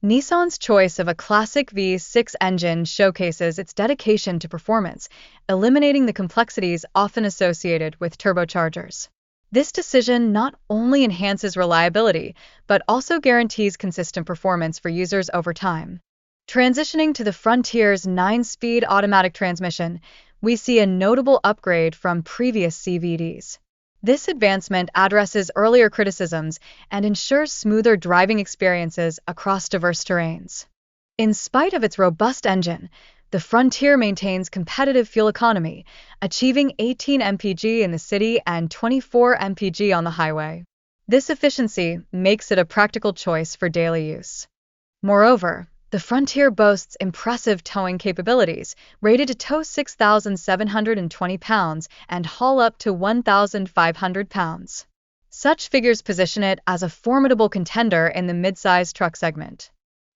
Nissan's choice of a classic V6 engine showcases its dedication to performance, eliminating the complexities often associated with turbochargers. This decision not only enhances reliability, but also guarantees consistent performance for users over time. Transitioning to the Frontier's 9-speed automatic transmission, we see a notable upgrade from previous CVDs. This advancement addresses earlier criticisms and ensures smoother driving experiences across diverse terrains. In spite of its robust engine, the Frontier maintains competitive fuel economy, achieving 18 mpg in the city and 24 mpg on the highway. This efficiency makes it a practical choice for daily use. Moreover, the Frontier boasts impressive towing capabilities, rated to tow 6,720 pounds and haul up to 1,500 pounds. Such figures position it as a formidable contender in the midsize truck segment.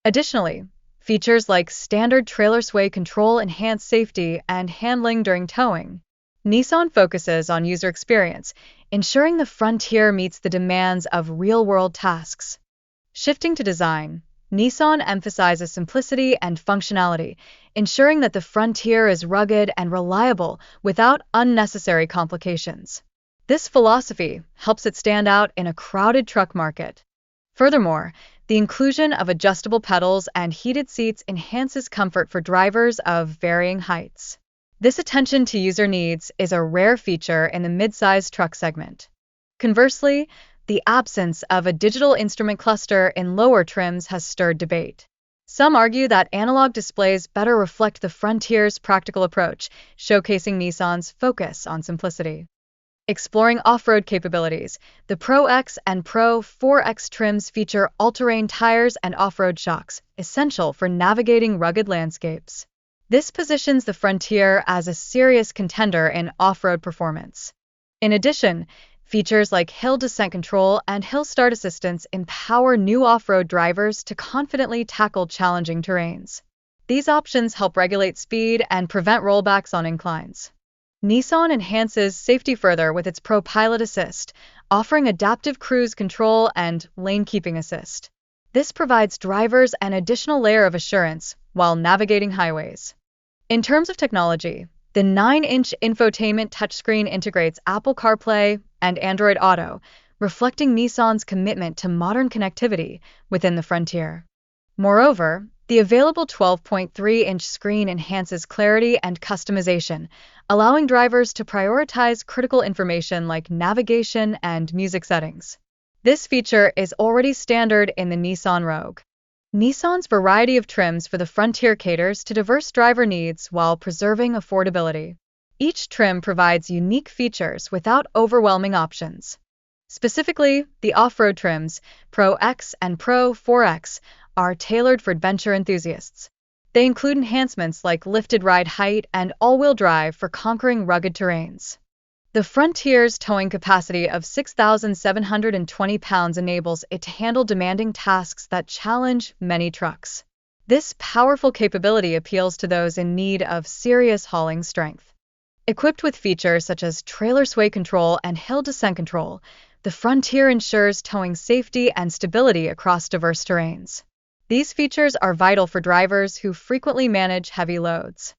Additionally, features like standard trailer sway control enhance safety and handling during towing. Nissan focuses on user experience, ensuring the Frontier meets the demands of real-world tasks. Shifting to design, Nissan emphasizes simplicity and functionality, ensuring that the Frontier is rugged and reliable without unnecessary complications. This philosophy helps it stand out in a crowded truck market. Furthermore, the inclusion of adjustable pedals and heated seats enhances comfort for drivers of varying heights. This attention to user needs is a rare feature in the mid-size truck segment. Conversely, the absence of a digital instrument cluster in lower trims has stirred debate. Some argue that analog displays better reflect the Frontier's practical approach, showcasing Nissan's focus on simplicity. Exploring off-road capabilities, the Pro X and Pro 4X trims feature all-terrain tires and off-road shocks, essential for navigating rugged landscapes. This positions the Frontier as a serious contender in off-road performance. In addition, features like hill descent control and hill start assistance empower new off-road drivers to confidently tackle challenging terrains. These options help regulate speed and prevent rollbacks on inclines. Nissan enhances safety further with its Pro Pilot Assist, offering adaptive cruise control and lane-keeping assist. This provides drivers an additional layer of assurance while navigating highways. In terms of technology, the 9-inch infotainment touchscreen integrates Apple CarPlay and Android Auto, reflecting Nissan's commitment to modern connectivity within the Frontier. Moreover, the available 12.3-inch screen enhances clarity and customization, allowing drivers to prioritize critical information like navigation and music settings. This feature is already standard in the Nissan Rogue. Nissan's variety of trims for the Frontier caters to diverse driver needs while preserving affordability. Each trim provides unique features without overwhelming options. Specifically, the off-road trims, Pro X and Pro 4X, are tailored for adventure enthusiasts. They include enhancements like lifted ride height and all-wheel drive for conquering rugged terrains. The Frontier's towing capacity of 6,720 pounds enables it to handle demanding tasks that challenge many trucks. This powerful capability appeals to those in need of serious hauling strength. Equipped with features such as trailer sway control and hill descent control, the Frontier ensures towing safety and stability across diverse terrains. These features are vital for drivers who frequently manage heavy loads.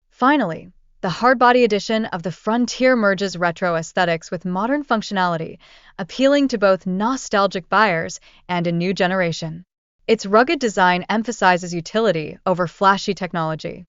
Finally, the hardbody edition of the Frontier merges retro aesthetics with modern functionality, appealing to both nostalgic buyers and a new generation. Its rugged design emphasizes utility over flashy technology.